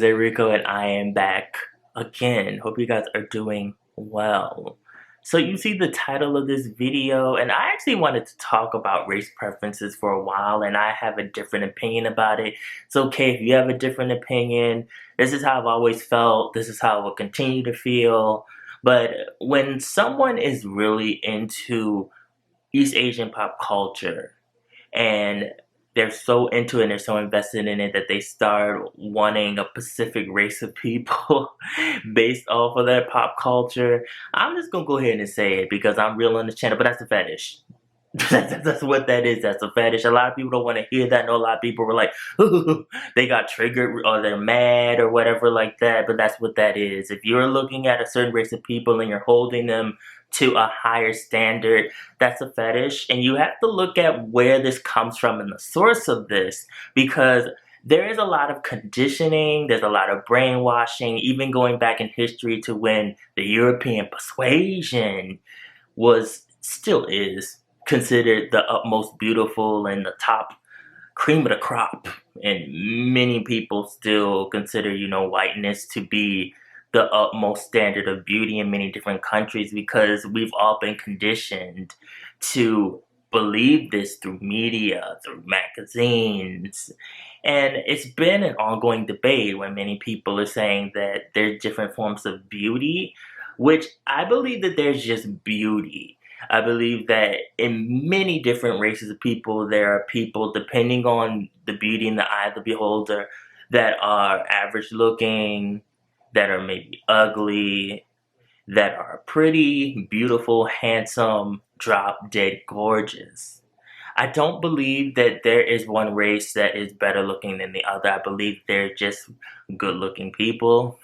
Erico and I am back again. Hope you guys are doing well. So you see the title of this video, and I actually wanted to talk about race preferences for a while, and I have a different opinion about it. It's okay if you have a different opinion. This is how I've always felt. This is how I will continue to feel. But when someone is really into East Asian pop culture, and they're so into it and they're so invested in it that they start wanting a specific race of people based off of their pop culture. I'm just gonna go ahead and say it because I'm real on this channel, but that's a fetish. That's what that is. That's a fetish. A lot of people don't want to hear that. I know a lot of people were like, they got triggered or they're mad or whatever like that. But that's what that is. If you're looking at a certain race of people and you're holding them to a higher standard, that's a fetish. And you have to look at where this comes from and the source of this, because there is a lot of conditioning, there's a lot of brainwashing, even going back in history to when the European persuasion still is considered the utmost beautiful and the top cream of the crop. And many people still consider, whiteness to be the utmost standard of beauty in many different countries because we've all been conditioned to believe this through media, through magazines. And it's been an ongoing debate when many people are saying that there's different forms of beauty, which I believe that there's just beauty. I believe that in many different races of people, there are people, depending on the beauty in the eye of the beholder, that are average looking, that are maybe ugly, that are pretty, beautiful, handsome, drop dead gorgeous. I don't believe that there is one race that is better looking than the other. I believe they're just good looking people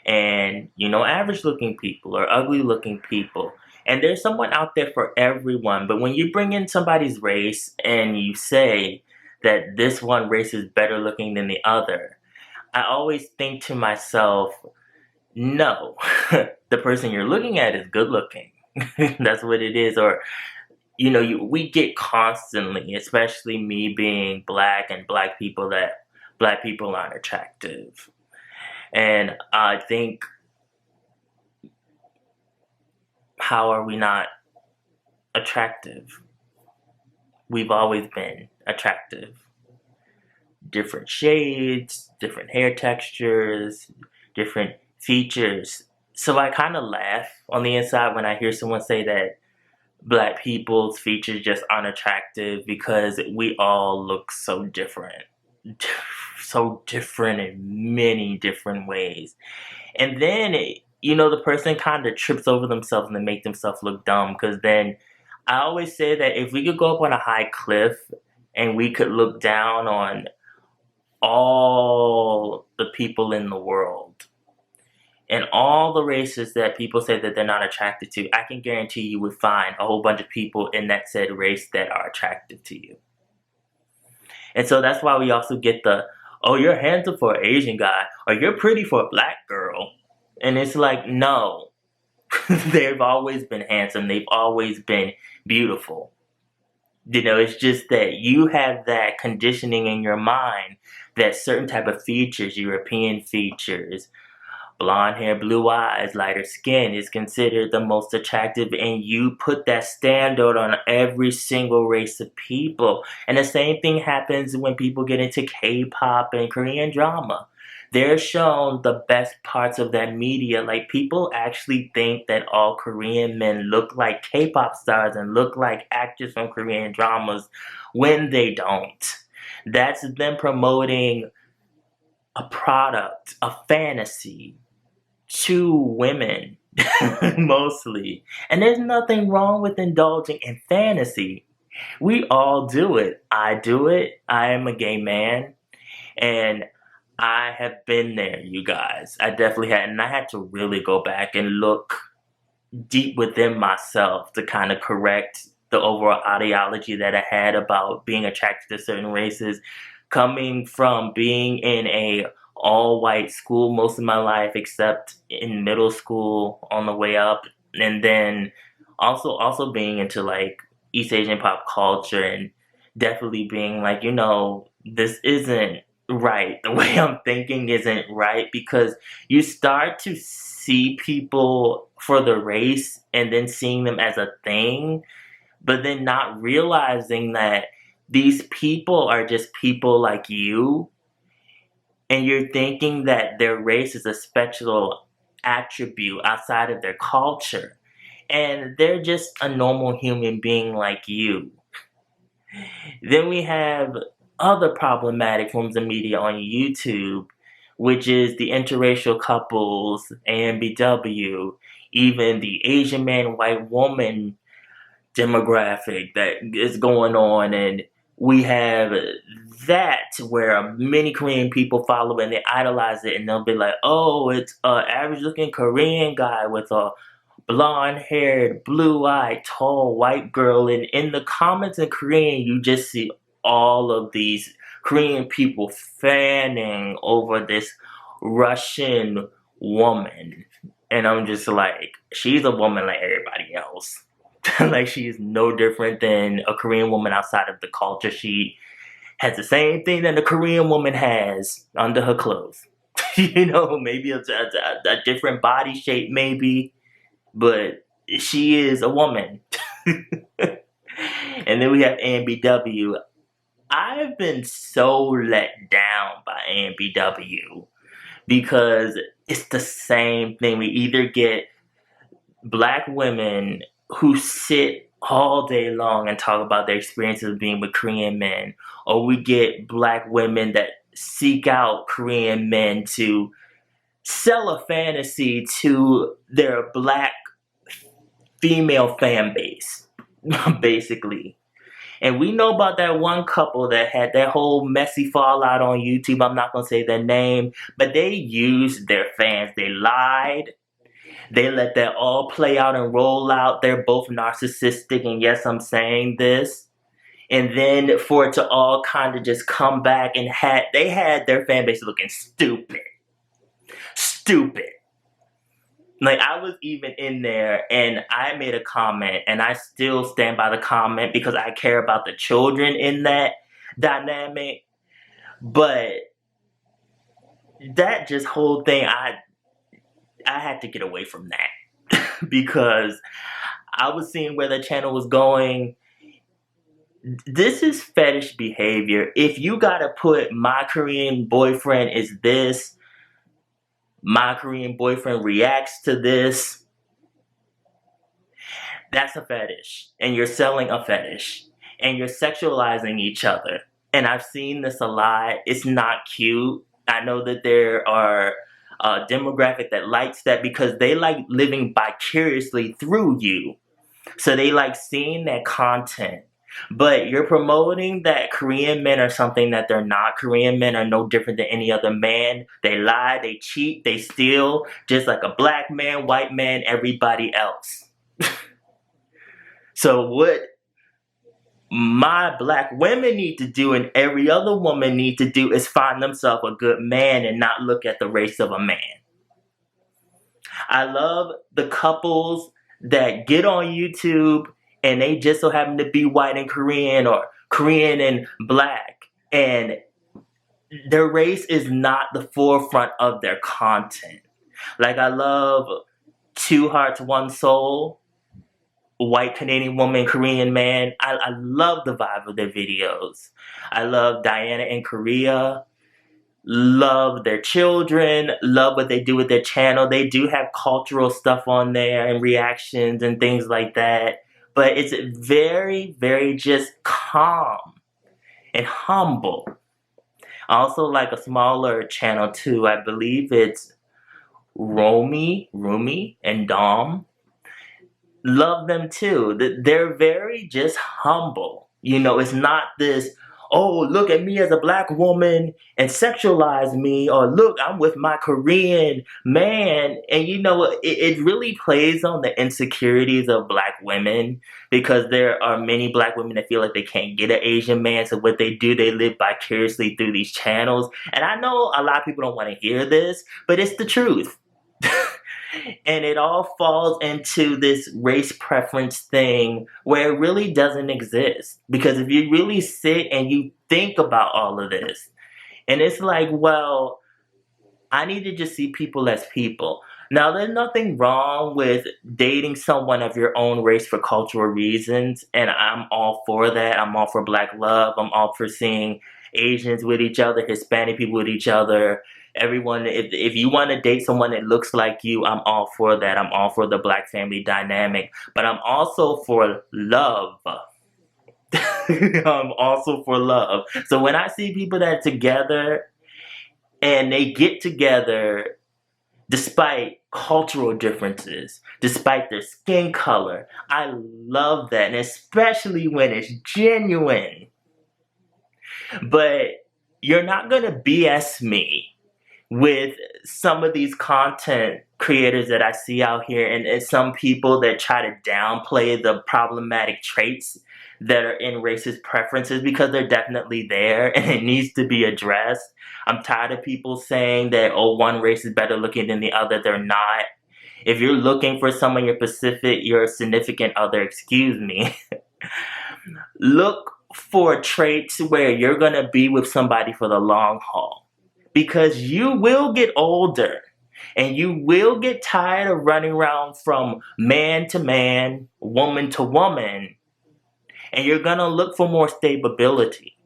and, average looking people or ugly looking people. And there's someone out there for everyone. But when you bring in somebody's race and you say that this one race is better looking than the other, I always think to myself, no, the person you're looking at is good looking. That's what it is. Or, we get constantly, especially me being black and black people, that black people aren't attractive. And I think, how are we not attractive? We've always been attractive. Different shades, different hair textures, different features. So I kind of laugh on the inside when I hear someone say that black people's features just aren't attractive because we all look so different. So different in many different ways. And then, the person kind of trips over themselves and they make themselves look dumb, because then I always say that if we could go up on a high cliff and we could look down on all the people in the world and all the races that people say that they're not attracted to, I can guarantee you would find a whole bunch of people in that said race that are attractive to you. And so that's why we also get the, oh, you're handsome for an Asian guy, or you're pretty for a black girl. And it's like, no, they've always been handsome. They've always been beautiful. It's just that you have that conditioning in your mind that certain type of features, European features, blonde hair, blue eyes, lighter skin is considered the most attractive, and you put that standard on every single race of people. And the same thing happens when people get into K-pop and Korean drama. They're shown the best parts of that media. Like, people actually think that all Korean men look like K-pop stars and look like actors from Korean dramas when they don't. That's them promoting a product, a fantasy, to women, mostly. And there's nothing wrong with indulging in fantasy. We all do it. I do it. I am a gay man. And I have been there, you guys. I definitely had. And I had to really go back and look deep within myself to kind of correct the overall ideology that I had about being attracted to certain races, coming from being in a all-white school most of my life, except in middle school on the way up, and then also being into like East Asian pop culture, and definitely being like, this isn't right. The way I'm thinking isn't right because you start to see people for the race and then seeing them as a thing, but then not realizing that these people are just people like you, and you're thinking that their race is a special attribute outside of their culture. And they're just a normal human being like you. Then we have other problematic forms of media on YouTube, which is the interracial couples, AMBW, even the Asian man, white woman demographic that is going on. And we have that where many Korean people follow and they idolize it, and they'll be like, oh, it's an average looking Korean guy with a blonde haired, blue eyed, tall white girl. And in the comments in Korean, you just see all of these Korean people fanning over this Russian woman. And I'm just like, she's a woman like everybody else. Like, she is no different than a Korean woman outside of the culture. She has the same thing that a Korean woman has under her clothes. Maybe a different body shape, maybe, but she is a woman. And then we have AMBW. I've been so let down by AMBW because it's the same thing. We either get black women who sit all day long and talk about their experiences of being with Korean men, or we get black women that seek out Korean men to sell a fantasy to their black female fan base, basically. And we know about that one couple that had that whole messy fallout on YouTube. I'm not going to say their name, but they used their fans. They lied. They let that all play out and roll out. They're both narcissistic, and yes, I'm saying this. And then for it to all kind of just come back and they had their fan base looking stupid. Stupid. Like, I was even in there and I made a comment, and I still stand by the comment because I care about the children in that dynamic. But that just whole thing, I had to get away from that because I was seeing where the channel was going. This is fetish behavior. If you gotta put my Korean boyfriend is this, my Korean boyfriend reacts to this, that's a fetish. And you're selling a fetish. And you're sexualizing each other. And I've seen this a lot. It's not cute. I know that there are a demographic that likes that because they like living vicariously through you. So they like seeing that content. But you're promoting that Korean men are something that they're not. Korean men are no different than any other man. They lie, they cheat, they steal, just like a black man, white man, everybody else. So what my black women need to do and every other woman need to do is find themselves a good man and not look at the race of a man. I love the couples that get on YouTube and they just so happen to be white and Korean or Korean and black, and their race is not the forefront of their content. Like, I love Two Hearts, One Soul, white Canadian woman, Korean man. I love the vibe of their videos. I love Diana in Korea. Love their children. Love what they do with their channel. They do have cultural stuff on there and reactions and things like that. But it's very, very just calm and humble. I also like a smaller channel too. I believe it's Rumi, and Dom. Love them too. They're very just humble. It's not this, oh, look at me as a black woman and sexualize me, or look, I'm with my Korean man. And it really plays on the insecurities of black women, because there are many black women that feel like they can't get an Asian man. So what they do, they live vicariously through these channels. And I know a lot of people don't want to hear this, but it's the truth. And it all falls into this race preference thing where it really doesn't exist. Because if you really sit and you think about all of this, And it's like, well, I need to just see people as people. Now, there's nothing wrong with dating someone of your own race for cultural reasons, and I'm all for that. I'm all for black love. I'm all for seeing Asians with each other, Hispanic people with each other. Everyone, if you want to date someone that looks like you, I'm all for that. I'm all for the black family dynamic, but I'm also for love. I'm also for love. So when I see people that are together and they get together despite cultural differences, despite their skin color, I love that, and especially when it's genuine. But you're not going to BS me with some of these content creators that I see out here, and some people that try to downplay the problematic traits that are in racist preferences, because they're definitely there and it needs to be addressed. I'm tired of people saying that, oh, one race is better looking than the other. They're not. If you're looking for someone your significant other, excuse me, look for traits where you're going to be with somebody for the long haul. Because you will get older and you will get tired of running around from man to man, woman to woman, and you're going to look for more stability.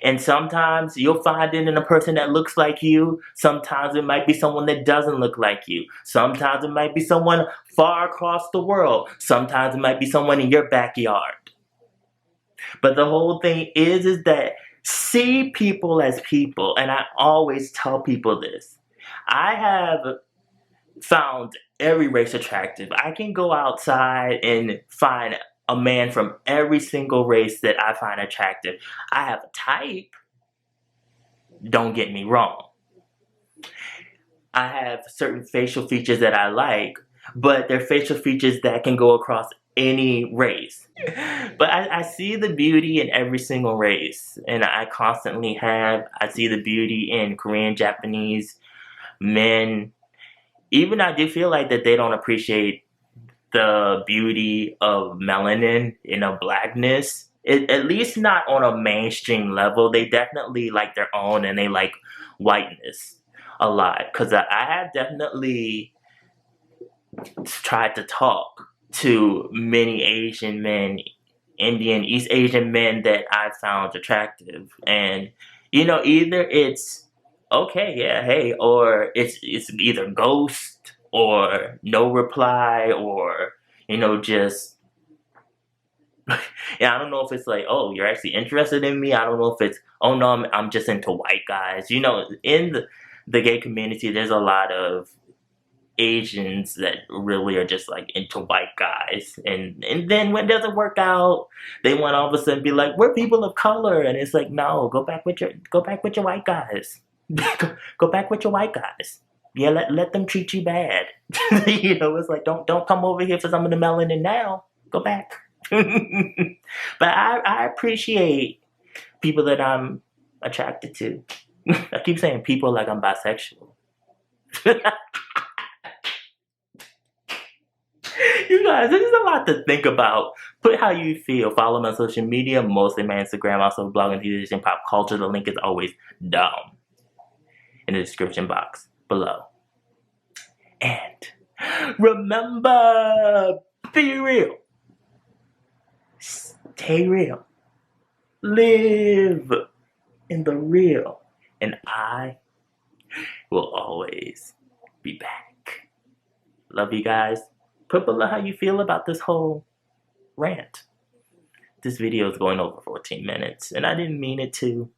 And sometimes you'll find it in a person that looks like you. Sometimes it might be someone that doesn't look like you. Sometimes it might be someone far across the world. Sometimes it might be someone in your backyard. But the whole thing is that see people as people. And I always tell people this. I have found every race attractive. I can go outside and find a man from every single race that I find attractive. I have a type, don't get me wrong. I have certain facial features that I like, but they're facial features that can go across any race. But I see the beauty in every single race, and I constantly have. I see the beauty in Korean, Japanese, men. Even I do feel like that they don't appreciate the beauty of melanin in a blackness. At least not on a mainstream level. They definitely like their own, and they like whiteness a lot. Because I have definitely tried to talk to many Asian men, Indian, East Asian men that I found attractive. And, either it's okay, yeah, hey, or it's either ghost or no reply, or, just yeah, I don't know if it's like, oh, you're actually interested in me. I don't know if it's, oh no, I'm just into white guys. In the gay community, there's a lot of Asians that really are just like into white guys, and then when it doesn't work out, they want all of a sudden be like, we're people of color, and it's like, no, go back with your white guys. Go back with your white guys. Yeah, let them treat you bad. It's like, don't come over here for some of the melanin now. Go back. But I appreciate people that I'm attracted to. I keep saying people like I'm bisexual. You guys, this is a lot to think about. Put how you feel. Follow me on social media, mostly my Instagram, also blogging, TV, and pop culture. The link is always down in the description box below. And remember, be real. Stay real. Live in the real. And I will always be back. Love you guys. Put below how you feel about this whole rant. This video is going over 14 minutes, and I didn't mean it to.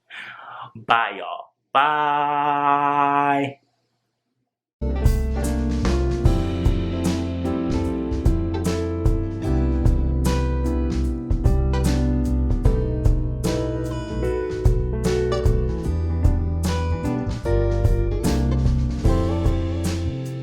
Bye, y'all. Bye.